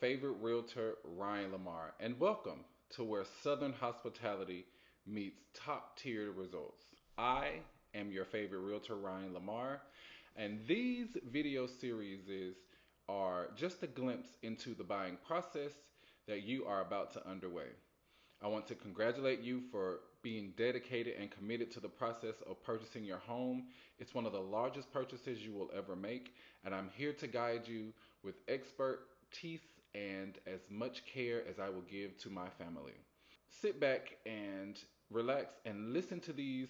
favorite realtor, Ryan Lamar, and welcome to where Southern hospitality meets top tier results. I am your favorite realtor, Ryan Lamar, and these video series are just a glimpse into the buying process that you are about to underway. I want to congratulate you for being dedicated and committed to the process of purchasing your home. It's one of the largest purchases you will ever make, and I'm here to guide you with expertise and as much care as I will give to my family. Sit back and relax and listen to these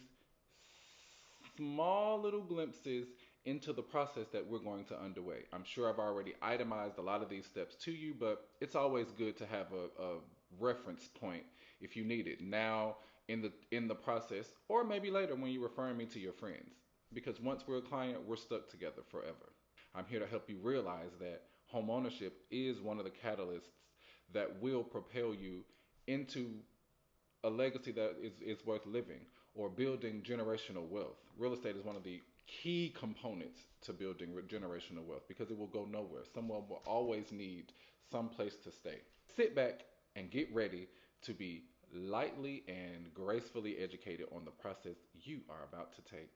small little glimpses into the process that we're going to underway. I'm sure I've already itemized a lot of these steps to you, but it's always good to have a reference point if you need it now in the process, or maybe later when you're referring me to your friends. Because once we're a client, we're stuck together forever. I'm here to help you realize that home ownership is one of the catalysts that will propel you into a legacy that is worth living or building generational wealth. Real estate is one of the key components to building generational wealth because it will go nowhere. Someone will always need some place to stay. Sit back and get ready to be lightly and gracefully educated on the process you are about to take.